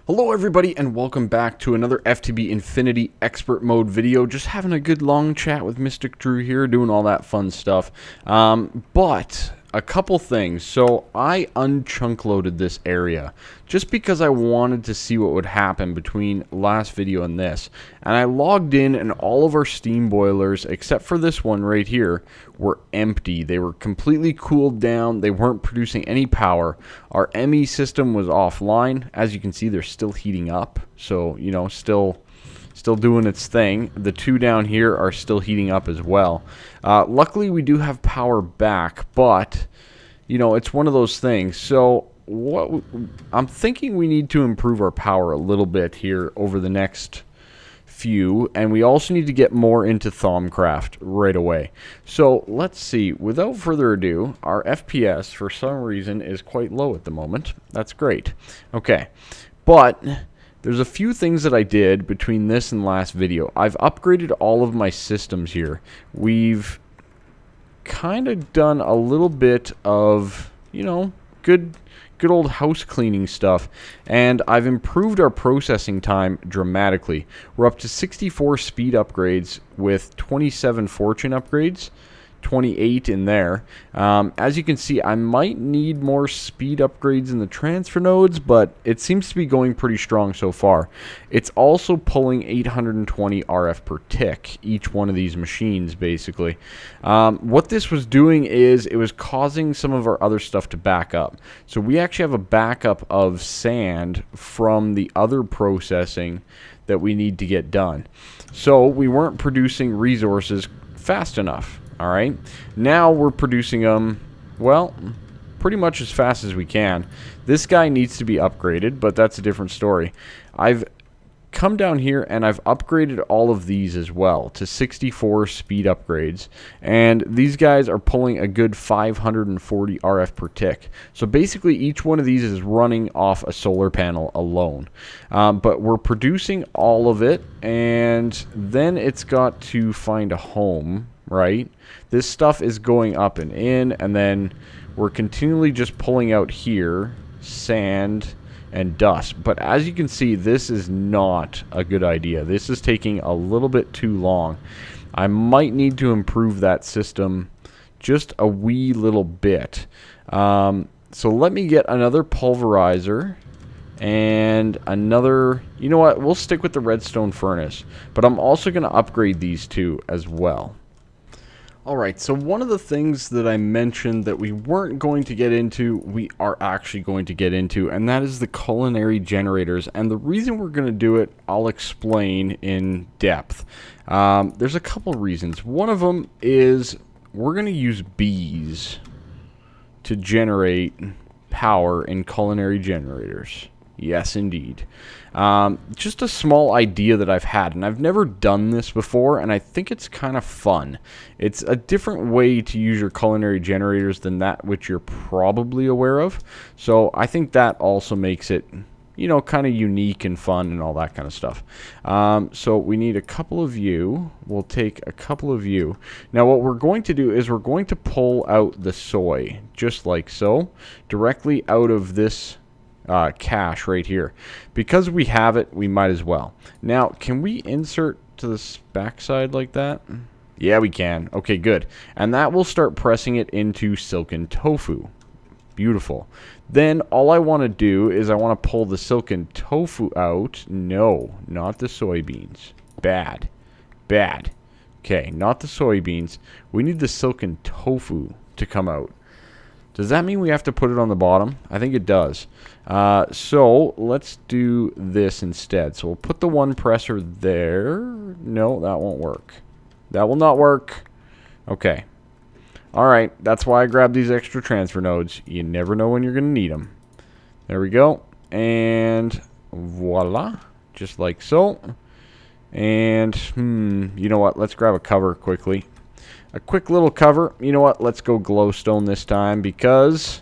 Hello everybody and welcome back to another FTB Infinity Expert Mode video. Just having a good long chat with Mystic Drew here, doing all that fun stuff. But a couple things. So I unchunk loaded this area just because I wanted to see what would happen between last video and this. And I logged in and all of our steam boilers, except for this one right here, were empty. They were completely cooled down. They weren't producing any power. Our ME system was offline. As you can see, they're still heating up. So, you know, still doing its thing. The two down here are still heating up as well. Luckily, we do have power back, but, you know, it's one of those things. So what I'm thinking we need to improve our power a little bit here over the next few, and we also need to get more into Thaumcraft right away. So let's see. Without further ado, our FPS for some reason is quite low at the moment. That's great. Okay, but there's a few things that I did between this and last video. I've upgraded all of my systems here. We've kind of done a little bit of, you know, good old house cleaning stuff, and I've improved our processing time dramatically. We're up to 64 speed upgrades with 27 fortune upgrades, 28 in there. As you can see, I might need more speed upgrades in the transfer nodes, but it seems to be going pretty strong so far. It's also pulling 820 RF per tick, each one of these machines, basically. What this was doing is it was causing some of our other stuff to back up. So we actually have a backup of sand from the other processing that we need to get done. So we weren't producing resources fast enough. Alright, now we're producing them, well, pretty much as fast as we can. This guy needs to be upgraded, but that's a different story. I've come down here and I've upgraded all of these as well to 64 speed upgrades, and these guys are pulling a good 540 RF per tick. So basically each one of these is running off a solar panel alone, but we're producing all of it, and then it's got to find a home, right? This stuff is going up and in, and then we're continually just pulling out here sand and dust. But as you can see, this is not a good idea. This is taking a little bit too long. I might need to improve that system just a wee little bit. So let me get another pulverizer and another, you know what, we'll stick with the redstone furnace, but I'm also going to upgrade these two as well. Alright, so one of the things that I mentioned that we weren't going to get into, we are actually going to get into, and that is the culinary generators. And the reason we're going to do it, I'll explain in depth. There's a couple reasons. One of them is we're going to use bees to generate power in culinary generators. Yes, indeed. Just a small idea that I've had, and I've never done this before, and I think it's kind of fun. It's a different way to use your culinary generators than that which you're probably aware of. So I think that also makes it, you know, kind of unique and fun and all that kind of stuff. So we need a couple of you. We'll take a couple of you. Now what we're going to do is we're going to pull out the soy, just like so, directly out of this cache right here. Because we have it, we might as well. Now, can we insert to the backside like that? Yeah, we can. Okay, good. And that will start pressing it into silken tofu. Beautiful. Then all I want to do is I want to pull the silken tofu out. No, not the soybeans. Bad. Bad. Okay, not the soybeans. We need the silken tofu to come out. Does that mean we have to put it on the bottom? I think it does. So let's do this instead. So we'll put the one presser there. No, that won't work. That will not work. Okay. Alright, that's why I grabbed these extra transfer nodes. You never know when you're going to need them. There we go. And voila. Just like so. And, you know what? Let's grab a cover quickly. A quick little cover. You know what? Let's go glowstone this time because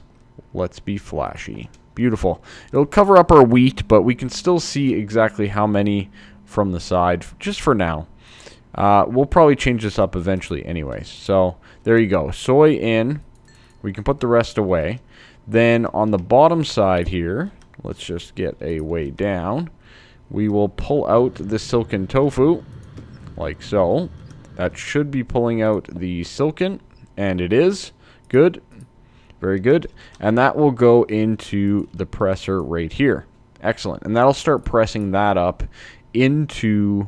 let's be flashy. Beautiful. It'll cover up our wheat, but we can still see exactly how many from the side, just for now. We'll probably change this up eventually anyways. So there you go. Soy in. We can put the rest away. Then on the bottom side here, let's just get a way down. We will pull out the silken tofu, like so. That should be pulling out the silken, and it is. Good. Very good. And that will go into the presser right here. Excellent. And that'll start pressing that up into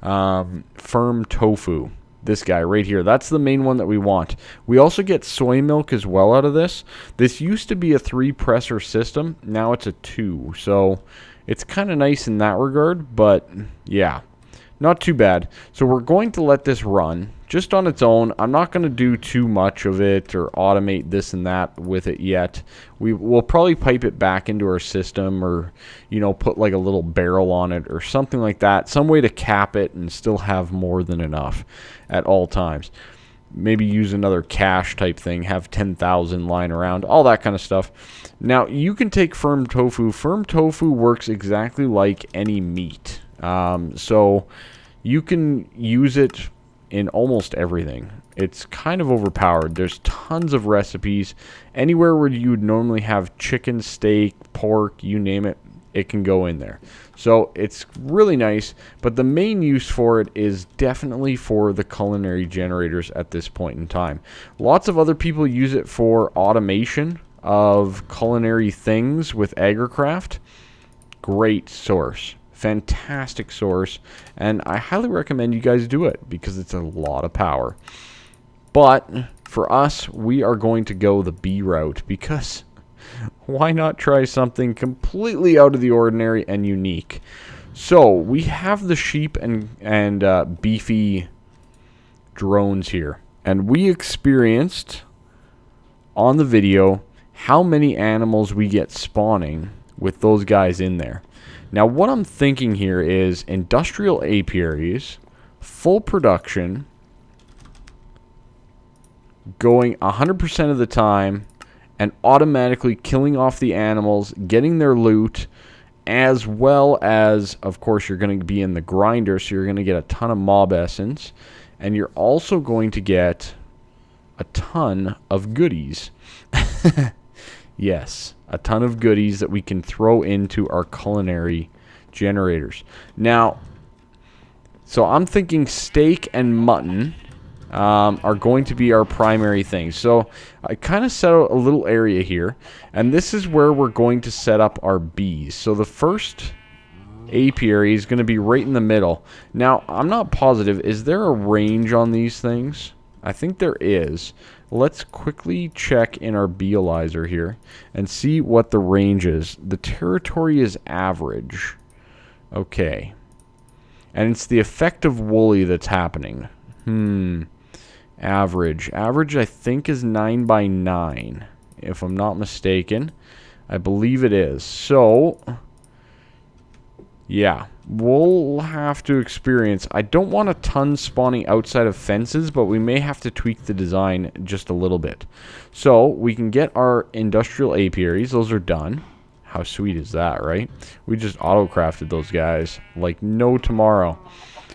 firm tofu. This guy right here. That's the main one that we want. We also get soy milk as well out of this. This used to be a 3-presser system. Now it's a 2. So it's kind of nice in that regard. But yeah, not too bad. So we're going to let this run just on its own. I'm not going to do too much of it or automate this and that with it yet. We'll probably pipe it back into our system, or, you know, put like a little barrel on it or something like that. Some way to cap it and still have more than enough at all times. Maybe use another cache type thing, have 10,000 lying around, all that kind of stuff. Now, you can take firm tofu. Firm tofu works exactly like any meat. So you can use it in almost everything. It's kind of overpowered. There's tons of recipes. Anywhere where you would normally have chicken, steak, pork, you name it, it can go in there. So it's really nice, but the main use for it is definitely for the culinary generators at this point in time. Lots of other people use it for automation of culinary things with AgriCraft. Great source. Fantastic source, and I highly recommend you guys do it because it's a lot of power. But for us, we are going to go the B route, because why not try something completely out of the ordinary and unique? So we have the sheep and beefy drones here, and we experienced on the video how many animals we get spawning with those guys in there. Now, what I'm thinking here is industrial apiaries, full production, going 100% of the time, and automatically killing off the animals, getting their loot, as well as, of course, you're going to be in the grinder, so you're going to get a ton of mob essence, and you're also going to get a ton of goodies. Yes, a ton of goodies that we can throw into our culinary generators. Now, so I'm thinking steak and mutton are going to be our primary things. So I kind of set out a little area here, and this is where we're going to set up our bees. So the first apiary is going to be right in the middle. Now, I'm not positive. Is there a range on these things? I think there is. Let's quickly check in our beealizer here and see what the range is. The territory is average. Okay. And it's the effective woolly that's happening. Average. Average, I think, is 9 by 9. If I'm not mistaken. I believe it is. So, yeah. We'll have to experience. I don't want a ton spawning outside of fences, but we may have to tweak the design just a little bit. So we can get our industrial apiaries. Those are done. How sweet is that, right? We just auto-crafted those guys like no tomorrow.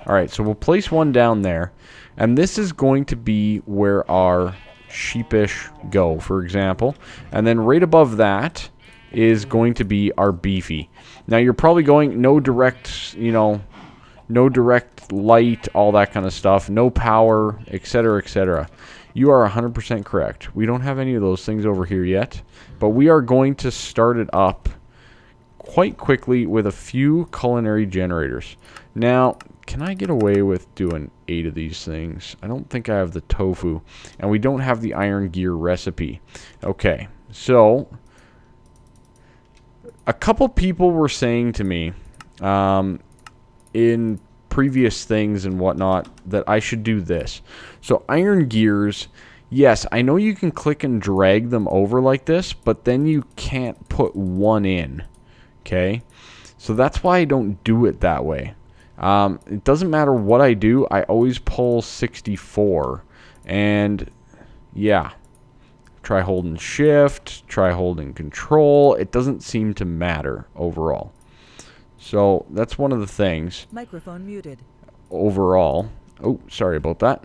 Alright, so we'll place one down there. And this is going to be where our sheepish go, for example. And then right above that is going to be our beefy. Now you're probably going no direct, you know, no direct light, all that kind of stuff, no power, etc., etc. You are 100% correct. We don't have any of those things over here yet, but we are going to start it up quite quickly with a few culinary generators. Now, can I get away with doing 8 of these things? I don't think I have the tofu, and we don't have the iron gear recipe. Okay, so a couple people were saying to me in previous things and whatnot that I should do this. So iron gears, yes, I know you can click and drag them over like this, but then you can't put one in. Okay, so that's why I don't do it that way. It doesn't matter what I do, I always pull 64. And yeah, try holding shift, try holding control. It doesn't seem to matter overall. So that's one of the things. Microphone muted. Overall. Oh, sorry about that.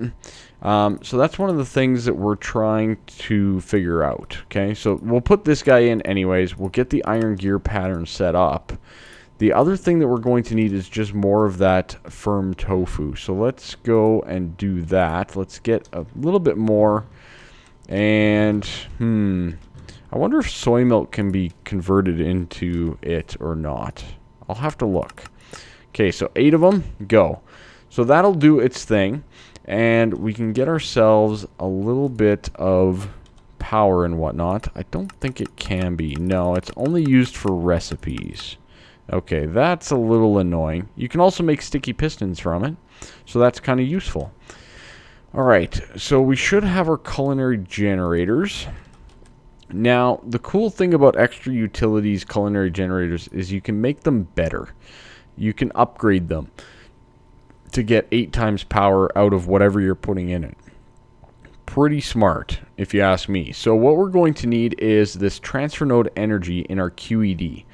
So that's one of the things that we're trying to figure out. Okay, so we'll put this guy in anyways. We'll get the iron gear pattern set up. The other thing that we're going to need is just more of that firm tofu. So let's go and do that. Let's get a little bit more. And, I wonder if soy milk can be converted into it or not. I'll have to look. Okay, so 8 of them, go. So that'll do its thing. And we can get ourselves a little bit of power and whatnot. I don't think it can be. No, it's only used for recipes. Okay, that's a little annoying. You can also make sticky pistons from it, so that's kind of useful. Alright, so we should have our culinary generators. Now, the cool thing about extra utilities culinary generators is you can make them better. You can upgrade them to get 8 times power out of whatever you're putting in it. Pretty smart, if you ask me. So what we're going to need is this transfer node energy in our QED.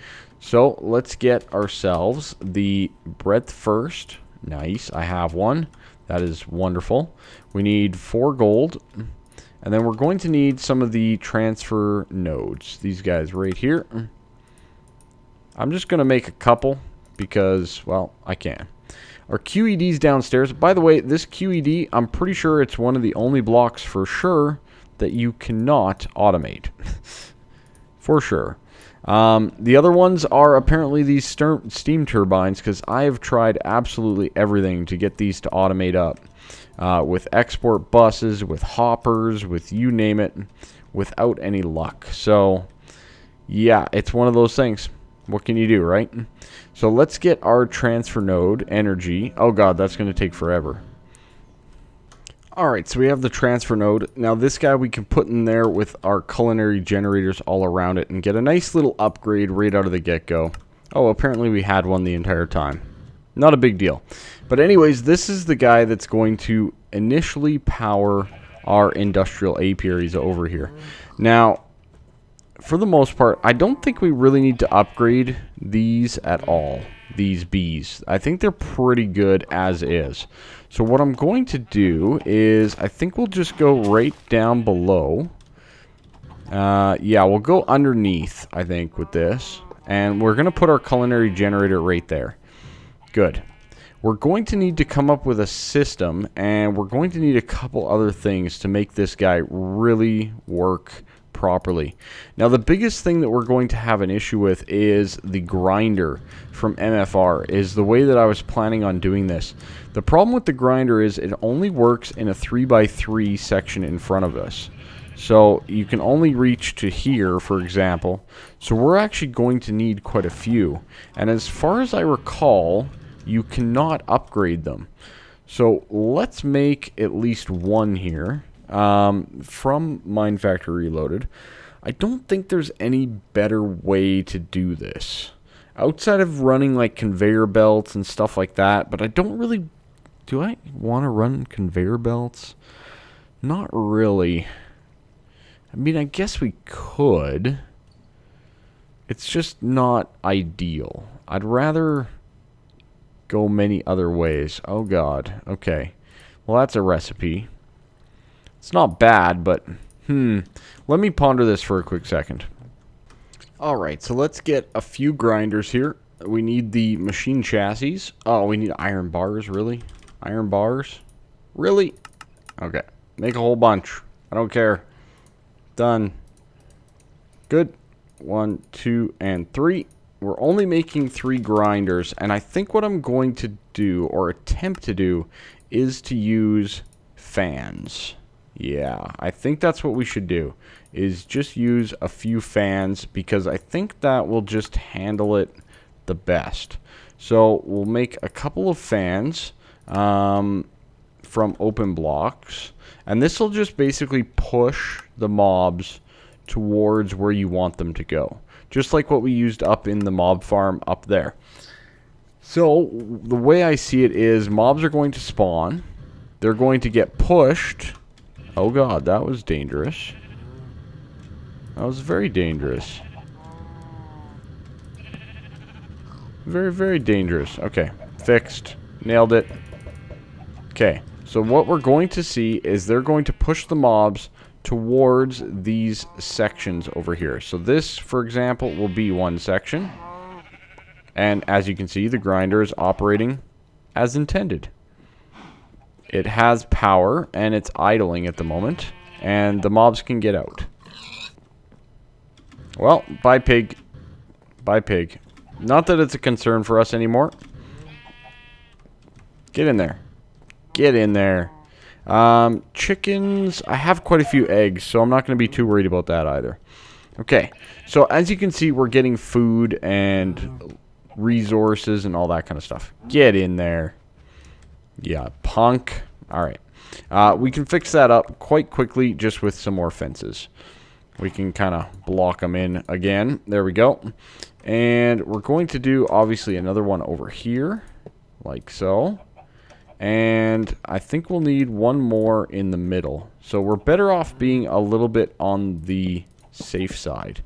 So let's get ourselves the breadth first. Nice, I have one. That is wonderful. We need 4 gold. And then we're going to need some of the transfer nodes. These guys right here. I'm just going to make a couple because, well, I can. Our QED's downstairs. By the way, this QED, I'm pretty sure it's one of the only blocks for sure that you cannot automate. For sure. The other ones are apparently these steam turbines, because I have tried absolutely everything to get these to automate up. With export buses, with hoppers, with you name it, without any luck. So, yeah, it's one of those things. What can you do, right? So let's get our transfer node energy. Oh god, that's going to take forever. Alright, so we have the transfer node. Now this guy we can put in there with our culinary generators all around it and get a nice little upgrade right out of the get-go. Oh, apparently we had one the entire time. Not a big deal. But anyways, this is the guy that's going to initially power our industrial apiaries over here. Now, for the most part, I don't think we really need to upgrade these at all. These bees. I think they're pretty good as is. So what I'm going to do is, I think we'll just go right down below. Yeah, we'll go underneath, I think, with this. And we're going to put our culinary generator right there. Good. We're going to need to come up with a system, and we're going to need a couple other things to make this guy really work properly. Now, the biggest thing that we're going to have an issue with is the grinder from MFR, is the way that I was planning on doing this. The problem with the grinder is it only works in a 3x3 section in front of us. So you can only reach to here, for example. So we're actually going to need quite a few. And as far as I recall, you cannot upgrade them. So let's make at least one here. From Mine Factory Reloaded. I don't think there's any better way to do this outside of running like conveyor belts and stuff like that, but I don't really... Do I want to run conveyor belts? Not really. I mean, I guess we could. It's just not ideal. I'd rather go many other ways. Oh god. Okay. Well, that's a recipe. It's not bad, but, let me ponder this for a quick second. Alright, so let's get a few grinders here. We need the machine chassis. Oh, we need iron bars, really? Iron bars? Really? Okay, make a whole bunch. I don't care. Done. Good. 1, 2, and 3. We're only making 3 grinders, and I think what I'm going to do, or attempt to do, is to use fans. Yeah, I think that's what we should do, is just use a few fans, because I think that will just handle it the best. So we'll make a couple of fans from open blocks, and this will just basically push the mobs towards where you want them to go, just like what we used up in the mob farm up there. So the way I see it is mobs are going to spawn, they're going to get pushed. Oh god, that was dangerous. That was very dangerous. Very, very dangerous. Okay, fixed. Nailed it. Okay, so what we're going to see is they're going to push the mobs towards these sections over here. So this, for example, will be one section. And as you can see, the grinder is operating as intended. It has power, and it's idling at the moment. And the mobs can get out. Well, bye pig. Bye pig. Not that it's a concern for us anymore. Get in there. Get in there. Chickens, I have quite a few eggs, so I'm not going to be too worried about that either. Okay, so as you can see, we're getting food and resources and all that kind of stuff. Get in there. Yeah, punk. Alright. We can fix that up quite quickly just with some more fences. We can kind of block them in again. There we go. And we're going to do, obviously, another one over here. Like so. And I think we'll need one more in the middle. So we're better off being a little bit on the safe side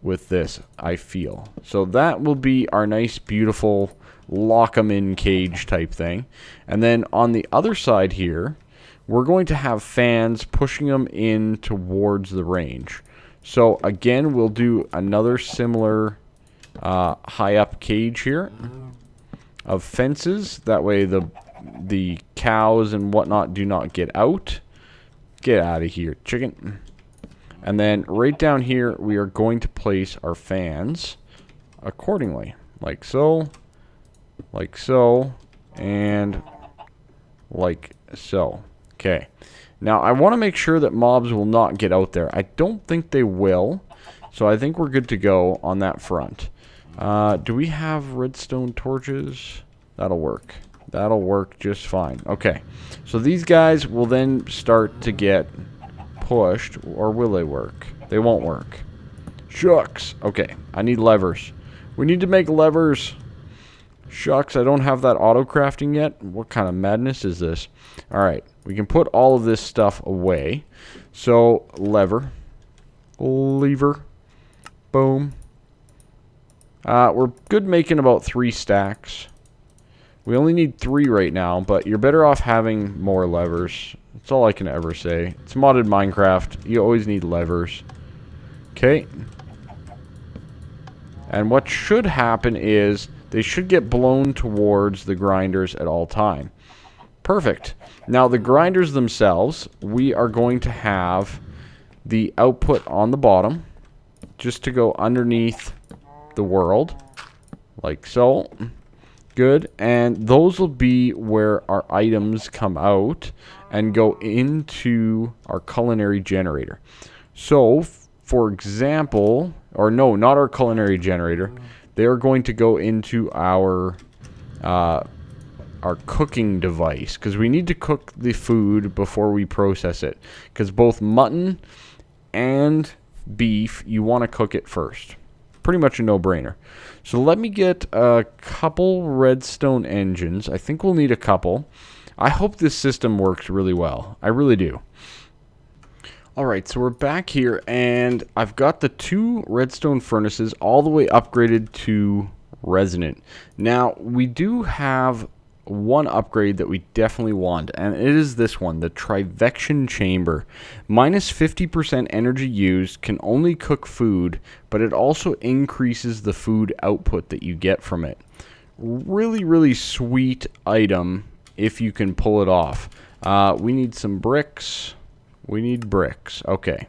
with this, I feel. So that will be our nice, beautiful lock 'em in cage type thing. And then on the other side here, we're going to have fans pushing them in towards the range. So again, we'll do another similar high up cage here of fences. That way the cows and whatnot do not get out. Get out of here, chicken. And then right down here, we are going to place our fans accordingly. Like so, and like so. Okay. Now, I want to make sure that mobs will not get out there. I don't think they will, so I think we're good to go on that front. Do we have redstone torches? That'll work. That'll work just fine. Okay. So these guys will then start to get pushed, or will they work? They won't work. Shucks. Okay. I need levers. We need to make levers. Shucks, I don't have that auto crafting yet. What kind of madness is this? Alright, we can put all of this stuff away. So, lever. Lever. Boom. We're good making about 3 stacks. We only need 3 right now, but you're better off having more levers. That's all I can ever say. It's modded Minecraft. You always need levers. Okay. And what should happen is they should get blown towards the grinders at all time. Perfect. Now the grinders themselves, we are going to have the output on the bottom just to go underneath the world. Like so. Good. And those will be where our items come out and go into our culinary generator. So, for example, or no, not our culinary generator. They are going to go into our cooking device, because we need to cook the food before we process it. Because both mutton and beef, you want to cook it first. Pretty much a no-brainer. So let me get a couple redstone engines. I think we'll need a couple. I hope this system works really well. I really do. Alright, so we're back here, and I've got the 2 redstone furnaces all the way upgraded to resonant. Now, we do have one upgrade that we definitely want, and it is this one, the Trivection Chamber. Minus 50% energy used, can only cook food, but it also increases the food output that you get from it. Really, really sweet item if you can pull it off. We need some bricks. We need bricks. Okay.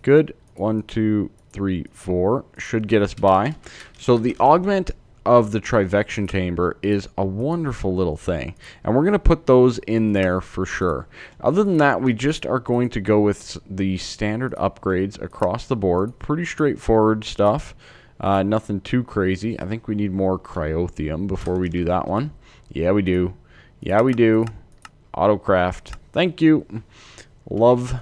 Good. 1, 2, 3, 4. Should get us by. So the augment of the Trivection Chamber is a wonderful little thing. And we're going to put those in there for sure. Other than that, we just are going to go with the standard upgrades across the board. Pretty straightforward stuff. Nothing too crazy. I think we need more cryothium before we do that one. Yeah, we do. Yeah, we do. Autocraft. Thank you. Love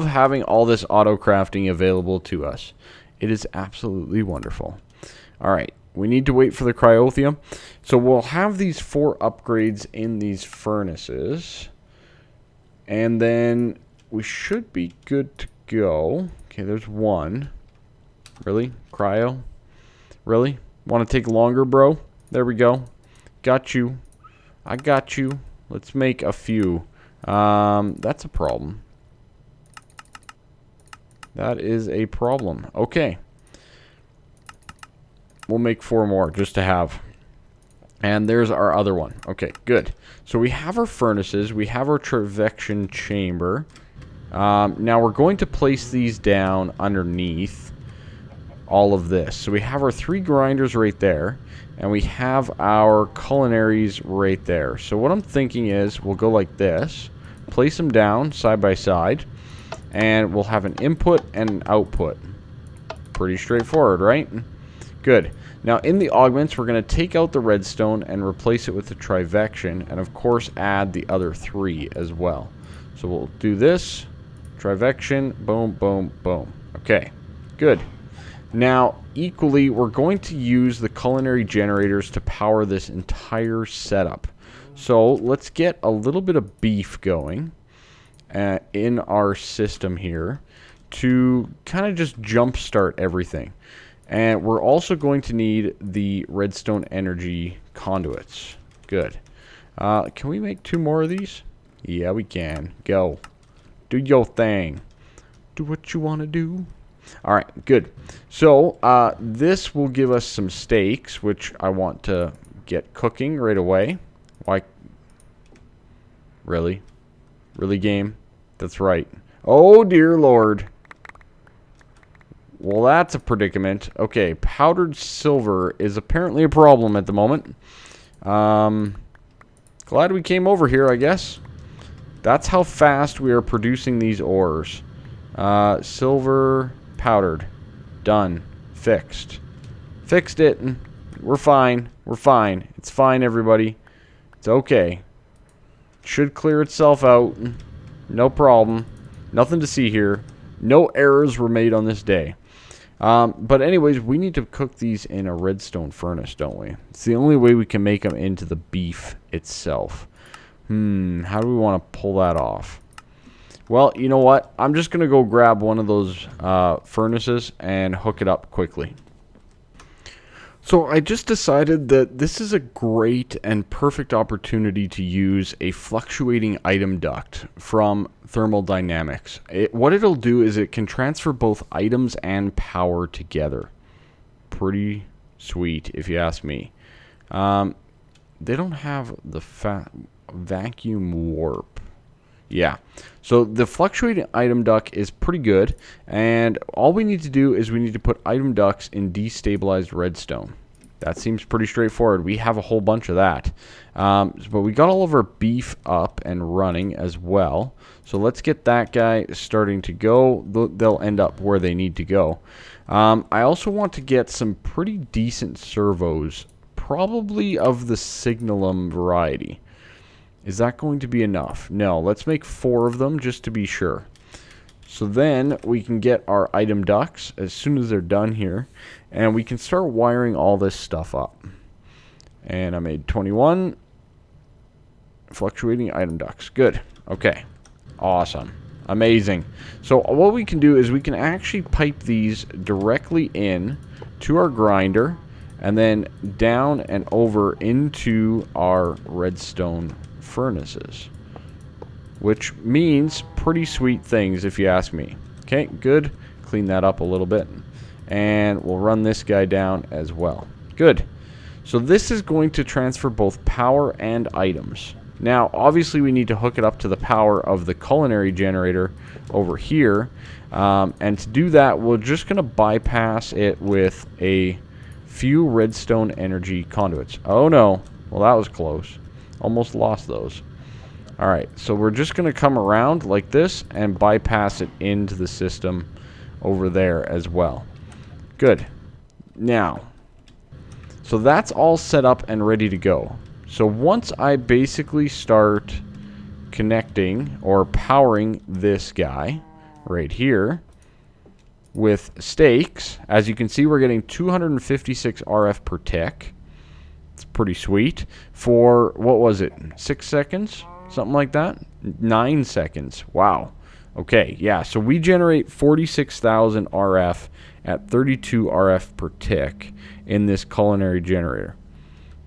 having all this auto crafting available to us. It is absolutely wonderful. Alright, we need to wait for the cryothium. So we'll have these 4 upgrades in these furnaces. And then we should be good to go. Okay, there's 1. Really? Cryo? Really? Want to take longer, bro? There we go. Got you. I got you. Let's make a few. That's a problem. That is a problem. Okay. We'll make 4 more just to have. And there's our other one. Okay, good. So we have our furnaces. We have our travection chamber. Now we're going to place these down underneath all of this. So we have our 3 grinders right there. And we have our culinaries right there. So what I'm thinking is we'll go like this. Place them down side by side. And we'll have an input and an output. Pretty straightforward, right? Good. Now in the augments, we're going to take out the redstone and replace it with the travection. And of course add the other 3 as well. So we'll do this. Travection. Boom, boom, boom. Okay. Good. Now, equally, we're going to use the culinary generators to power this entire setup. So let's get a little bit of beef going in our system here to kind of just jumpstart everything. And we're also going to need the redstone energy conduits. Good. Can we make 2 more of these? Yeah, we can. Go. Do your thing. Do what you want to do. All right, good. So this will give us some steaks, which I want to get cooking right away. Why? Really? Really, game? That's right. Oh, dear Lord. Well, that's a predicament. Okay, powdered silver is apparently a problem at the moment. Glad we came over here, I guess. That's how fast we are producing these ores. Silver powdered. Done. Fixed. Fixed it. We're fine. We're fine. It's fine, everybody. It's okay. Should clear itself out. No problem. Nothing to see here. No errors were made on this day. But anyways, we need to cook these in a redstone furnace, don't we? It's the only way we can make them into the beef itself. How do we want to pull that off? Well, you know what? I'm just going to go grab one of those furnaces and hook it up quickly. So I just decided that this is a great and perfect opportunity to use a fluctuating item duct from thermodynamics. What it'll do is it can transfer both items and power together. Pretty sweet, if you ask me. They don't have the vacuum warp. Yeah, so the fluctuating item duct is pretty good, and all we need to do is we need to put item ducts in destabilized redstone. That seems pretty straightforward. We have a whole bunch of that. But we got all of our beef up and running as well. So let's get that guy starting to go. They'll end up where they need to go. I also want to get some pretty decent servos, probably of the Signalum variety. Is that going to be enough? No, let's make 4 of them just to be sure. So then we can get our item ducts as soon as they're done here. And we can start wiring all this stuff up. And I made 21 fluctuating item ducts. Good. Okay. Awesome. Amazing. So what we can do is we can actually pipe these directly in to our grinder and then down and over into our redstone furnaces, which means pretty sweet things if you ask me. Okay, good. Clean that up a little bit, and we'll run this guy down as well. Good. So this is going to transfer both power and items. Now obviously we need to hook it up to the power of the culinary generator over here, and to do that we're just going to bypass it with a few redstone energy conduits. Oh no, well that was close. Almost lost those. Alright, so we're just going to come around like this and bypass it into the system over there as well. Good. Now, so that's all set up and ready to go. So once I basically start connecting or powering this guy right here with steaks, as you can see we're getting 256 RF per tick. It's pretty sweet. For, what was it, 6 seconds? Something like that? 9 seconds. Wow. Okay, yeah, so we generate 46,000 RF at 32 RF per tick in this culinary generator.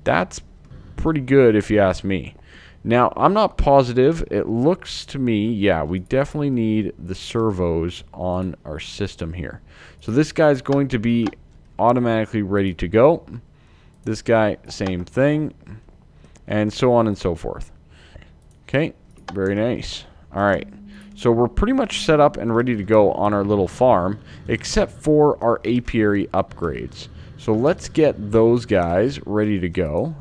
That's pretty good if you ask me. Now, I'm not positive. It looks to me, yeah, we definitely need the servos on our system here. So this guy's going to be automatically ready to go. This guy, same thing. And so on and so forth. Okay, very nice. All right. So we're pretty much set up and ready to go on our little farm, except for our apiary upgrades. So let's get those guys ready to go.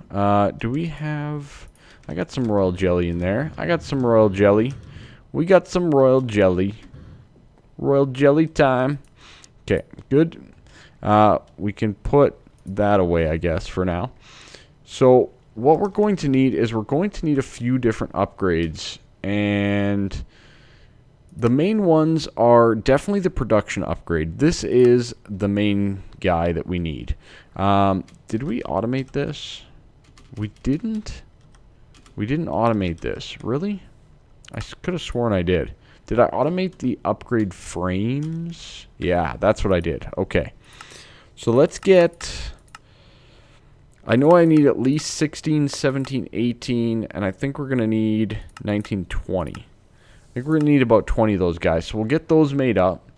Do we have... I got some royal jelly in there. I got some royal jelly. We got some royal jelly. Royal jelly time. Okay, good. We can put that away, I guess, for now. So what we're going to need is we're going to need a few different upgrades. And the main ones are definitely the production upgrade. This is the main guy that we need. Did we automate this? We didn't. We didn't automate this. Really? I could have sworn I did. Did I automate the upgrade frames? Yeah, that's what I did. Okay. So let's get... I know I need at least 16, 17, 18, and I think we're going to need 19, 20. I think we're going to need about 20 of those guys. So we'll get those made up,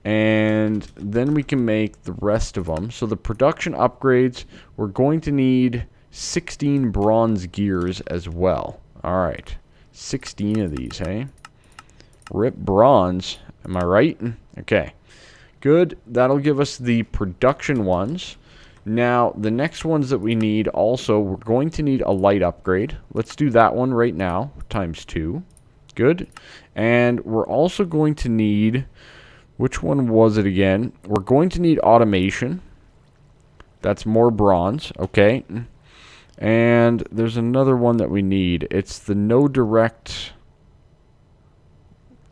and then we can make the rest of them. So the production upgrades, we're going to need 16 bronze gears as well. All right. 16 of these, hey? Rip bronze. Am I right? Okay. Good. That'll give us the production ones. Now, the next ones that we need also, we're going to need a light upgrade. Let's do that one right now, times 2. Good. And we're also going to need, which one was it again? We're going to need automation. That's more bronze. Okay. And there's another one that we need. It's the no direct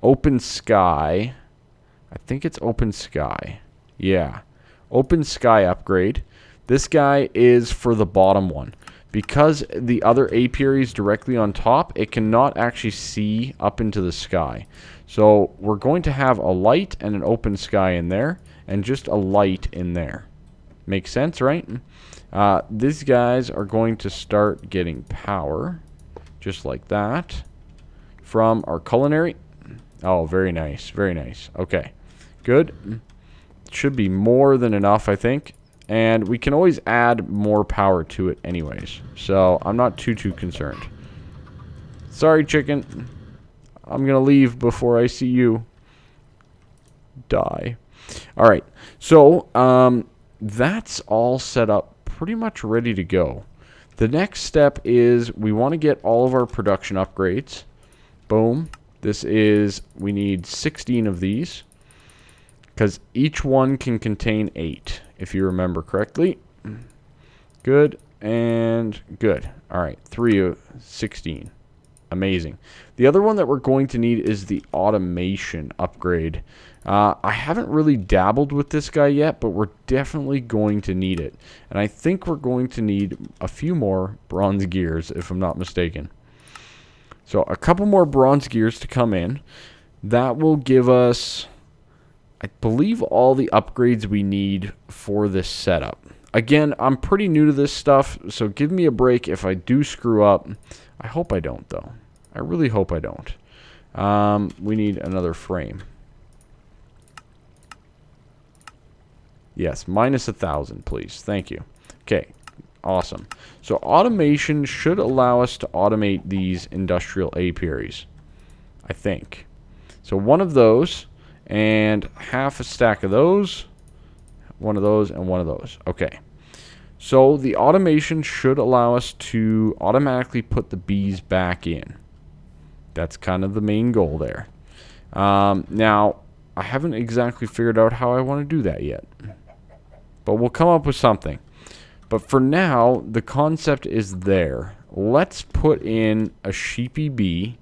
open sky. I think it's open sky. Yeah. Open sky upgrade. This guy is for the bottom one. Because the other apiary is directly on top, it cannot actually see up into the sky. So we're going to have a light and an open sky in there, and just a light in there. Makes sense, right? These guys are going to start getting power, just like that, from our culinary. Oh, very nice, very nice. Okay, good. Should be more than enough, I think. And we can always add more power to it anyways. So I'm not too concerned. Sorry, chicken. I'm going to leave before I see you die. All right. So that's all set up, pretty much ready to go. The next step is we want to get all of our production upgrades. Boom. This is, we need 16 of these, because each one can contain 8, if you remember correctly. Good and good. All right, 3 of 16. Amazing. The other one that we're going to need is the automation upgrade. I haven't really dabbled with this guy yet, but we're definitely going to need it. And I think we're going to need a few more bronze gears, if I'm not mistaken. So a couple more bronze gears to come in. That will give us, I believe, all the upgrades we need for this setup. Again, I'm pretty new to this stuff, so give me a break if I do screw up. I hope I don't, though. I really hope I don't. We need another frame. Yes, minus 1,000, please. Thank you. Okay, awesome. So automation should allow us to automate these industrial apiaries, I think. So one of those, and half a stack of those, one of those, and one of those. Okay. So the automation should allow us to automatically put the bees back in. That's kind of the main goal there. Now, I haven't exactly figured out how I want to do that yet, but we'll come up with something. But for now, the concept is there. Let's put in a sheepy bee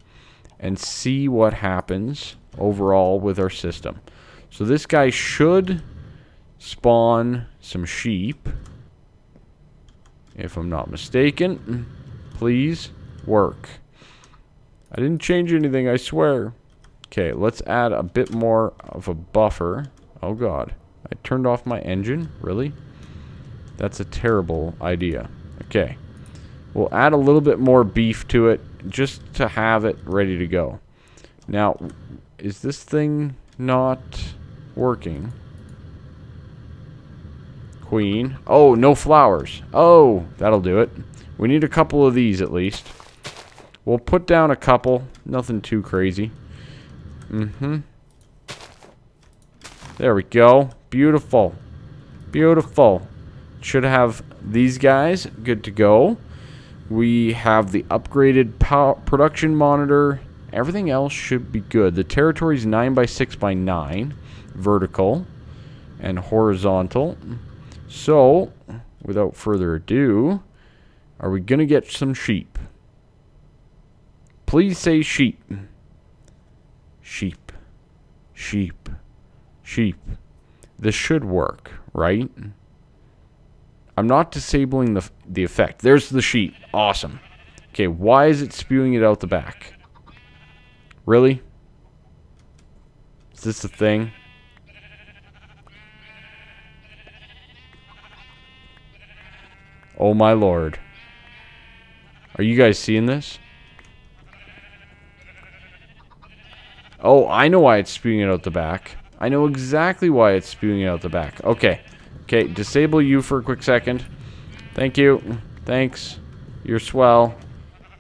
and see what happens overall with our system. So this guy should spawn some sheep, if I'm not mistaken. Please work. I didn't change anything, I swear. Okay, let's add a bit more of a buffer. Oh god, I turned off my engine? Really? That's a terrible idea. Okay, we'll add a little bit more beef to it just to have it ready to go. Now, is this thing not working? Queen. Oh, no flowers. Oh, that'll do it. We need a couple of these at least. We'll put down a couple. Nothing too crazy. There we go. Beautiful. Beautiful. Should have these guys good to go. We have the upgraded production monitor. Everything else should be good. The territory is 9x6x9. Vertical and horizontal. So, without further ado, are we going to get some sheep? Please say sheep. Sheep. Sheep. Sheep. This should work, right? I'm not disabling the effect. There's the sheep. Awesome. Okay, why is it spewing it out the back? Really? Is this a thing? Oh my lord. Are you guys seeing this? Oh, I know why it's spewing it out the back. I know exactly why it's spewing it out the back. Okay. Okay, disable you for a quick second. Thank you. Thanks. You're swell.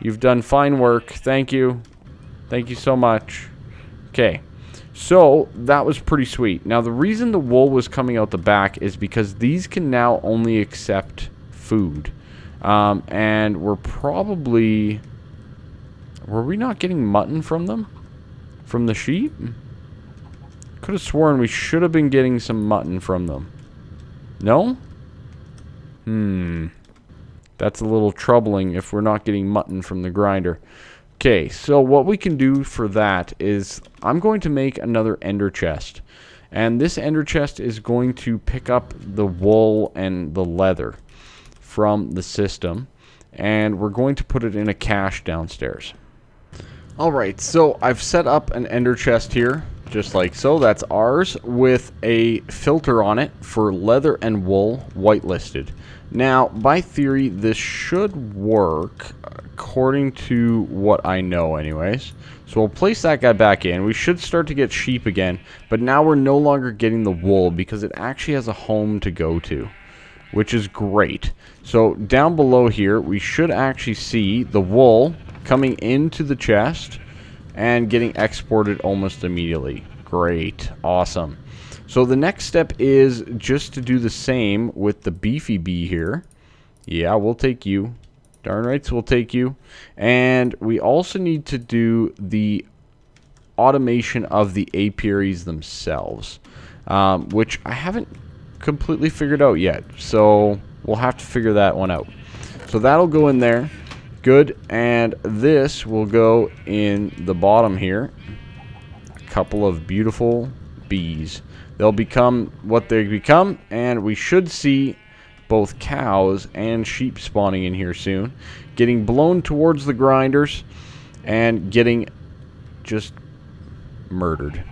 You've done fine work. Thank you. Thank you so much. Okay. So, that was pretty sweet. Now, the reason the wool was coming out the back is because these can now only accept food. And we're probably... Were we not getting mutton from them? From the sheep? Could have sworn we should have been getting some mutton from them. No? That's a little troubling if we're not getting mutton from the grinder. Okay, so what we can do for that is I'm going to make another ender chest. And this ender chest is going to pick up the wool and the leather from the system. And we're going to put it in a cache downstairs. Alright, so I've set up an ender chest here, just like so. That's ours, with a filter on it for leather and wool whitelisted. Now, by theory, this should work, according to what I know anyways. So we'll place that guy back in. We should start to get sheep again, but now we're no longer getting the wool because it actually has a home to go to, which is great. So down below here, we should actually see the wool coming into the chest and getting exported almost immediately. Great. Awesome. So the next step is just to do the same with the beefy bee here. Yeah, we'll take you. Darn rights, we'll take you. And we also need to do the automation of the apiaries themselves, which I haven't completely figured out yet. So we'll have to figure that one out. So that'll go in there. Good, and this will go in the bottom here. A couple of beautiful bees. They'll become what they become, and we should see both cows and sheep spawning in here soon, getting blown towards the grinders and getting just murdered.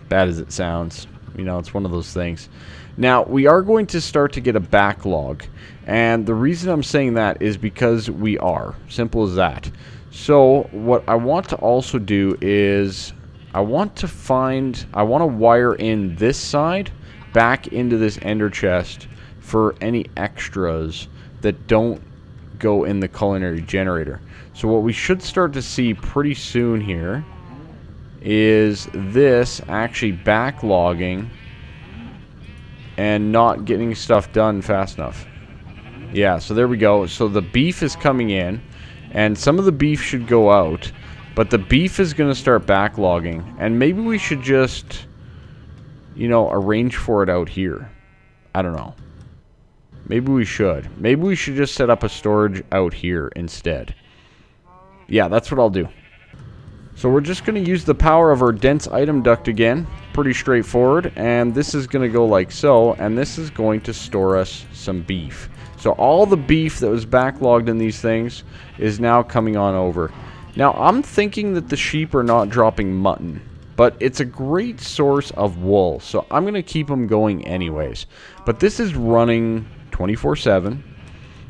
Bad as it sounds, you know, it's one of those things. Now, we are going to start to get a backlog, and the reason I'm saying that is because we are. Simple as that. So, what I want to also do is, I want to wire in this side back into this ender chest for any extras that don't go in the culinary generator. So what we should start to see pretty soon here is this actually backlogging and not getting stuff done fast enough. Yeah, so there we go. So the beef is coming in, and some of the beef should go out, but the beef is going to start backlogging, and maybe we should just, you know, arrange for it out here. I don't know. Maybe we should. Maybe we should just set up a storage out here instead. Yeah, that's what I'll do. So we're just going to use the power of our dense item duct again. Pretty straightforward. And this is going to go like so. And this is going to store us some beef. So all the beef that was backlogged in these things is now coming on over. Now I'm thinking that the sheep are not dropping mutton, but it's a great source of wool. So I'm going to keep them going anyways. But this is running 24/7.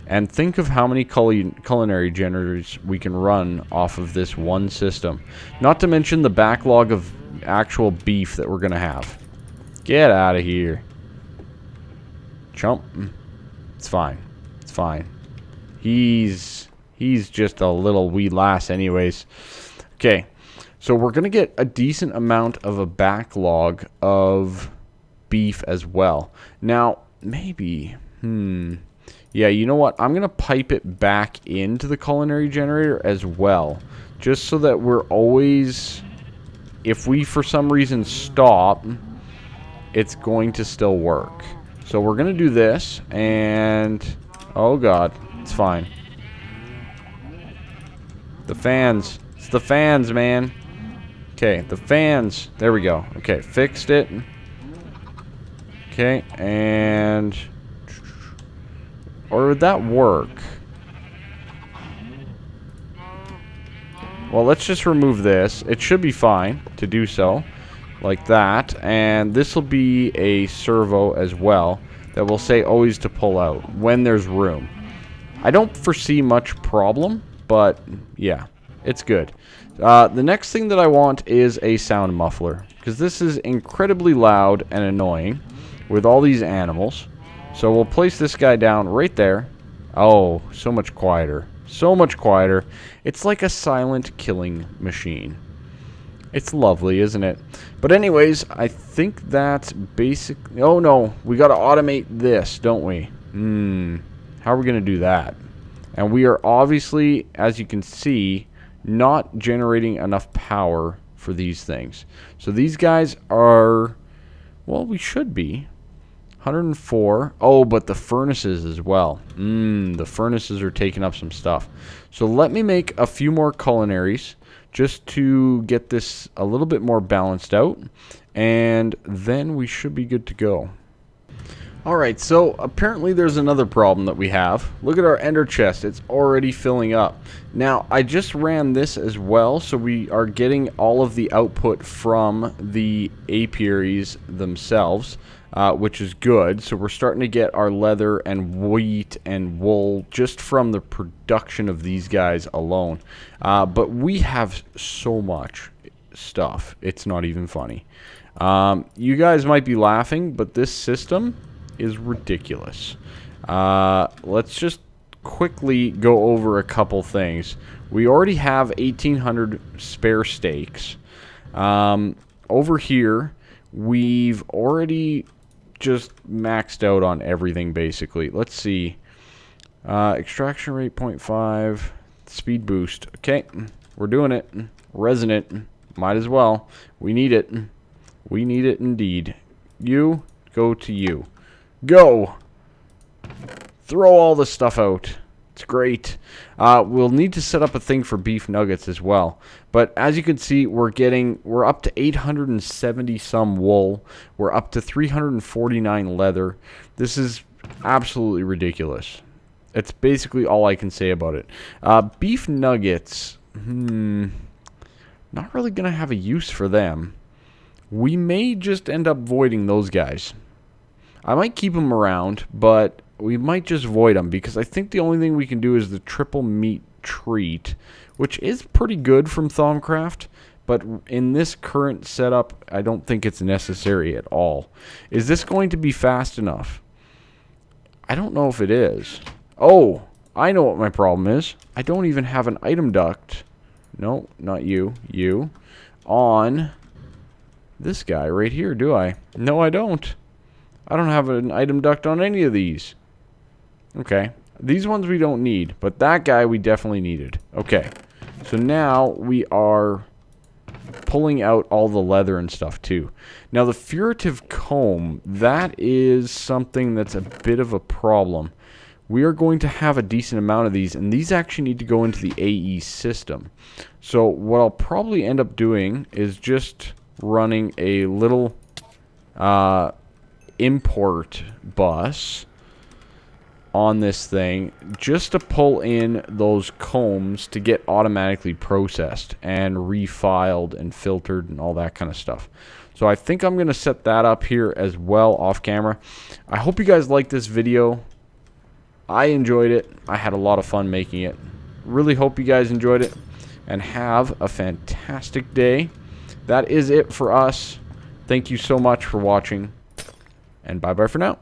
And think of how many culinary generators we can run off of this one system. Not to mention the backlog of actual beef that we're going to have. Get out of here. Chump. It's fine. It's fine. He's just a little wee lass anyways. Okay. So we're going to get a decent amount of a backlog of beef as well. Now, maybe... Yeah, you know what? I'm going to pipe it back into the culinary generator as well. Just so that we're always... If we, for some reason, stop, it's going to still work. So we're going to do this, and... Oh, God. It's fine. The fans. It's the fans, man. Okay, the fans. There we go. Okay, fixed it. Okay, and... Or would that work? Well, let's just remove this. It should be fine to do so. Like that. And this will be a servo as well that will say always to pull out when there's room. I don't foresee much problem, but yeah, it's good. The next thing that I want is a sound muffler, because this is incredibly loud and annoying with all these animals. So we'll place this guy down right there. Oh, so much quieter. So much quieter. It's like a silent killing machine. It's lovely, isn't it? But anyways, I think that's basically... Oh, no. We got to automate this, don't we? How are we going to do that? And we are obviously, as you can see, not generating enough power for these things. So these guys are... Well, we should be. 104. Oh, but the furnaces as well. The furnaces are taking up some stuff. So let me make a few more culinaries just to get this a little bit more balanced out. And then we should be good to go. Alright, so apparently there's another problem that we have. Look at our ender chest. It's already filling up. Now, I just ran this as well, so we are getting all of the output from the apiaries themselves, which is good. So we're starting to get our leather and wheat and wool just from the production of these guys alone. But we have so much stuff. It's not even funny. You guys might be laughing, but this system is ridiculous. Let's just quickly go over a couple things. We already have 1,800 spare steaks. Over here, we've already just maxed out on everything, basically. Let's see. Extraction rate 0.5. Speed boost. Okay, we're doing it. Resonant. Might as well. We need it. We need it indeed. You, go to you. Go! Throw all this stuff out. It's great. We'll need to set up a thing for beef nuggets as well. But as you can see, we're up to 870 some wool. We're up to 349 leather. This is absolutely ridiculous. It's basically all I can say about it. Beef nuggets, not really going to have a use for them. We may just end up voiding those guys. I might keep them around, but we might just void them, because I think the only thing we can do is the triple meat treat, which is pretty good from Thaumcraft, but in this current setup, I don't think it's necessary at all. Is this going to be fast enough? I don't know if it is. Oh, I know what my problem is. I don't even have an item duct. No, not you. You. On this guy right here, do I? No, I don't. I don't have an item duct on any of these. Okay. These ones we don't need, but that guy we definitely needed. Okay. So now we are pulling out all the leather and stuff too. Now the furtive comb, that is something that's a bit of a problem. We are going to have a decent amount of these, and these actually need to go into the AE system. So what I'll probably end up doing is just running a little import bus on this thing just to pull in those combs to get automatically processed and refiled and filtered and all that kind of stuff. So I think I'm going to set that up here as well off camera. I hope you guys like this video. I enjoyed it. I had a lot of fun making it. Really hope you guys enjoyed it, and have a fantastic day. That is it for us. Thank you so much for watching, and bye-bye for now.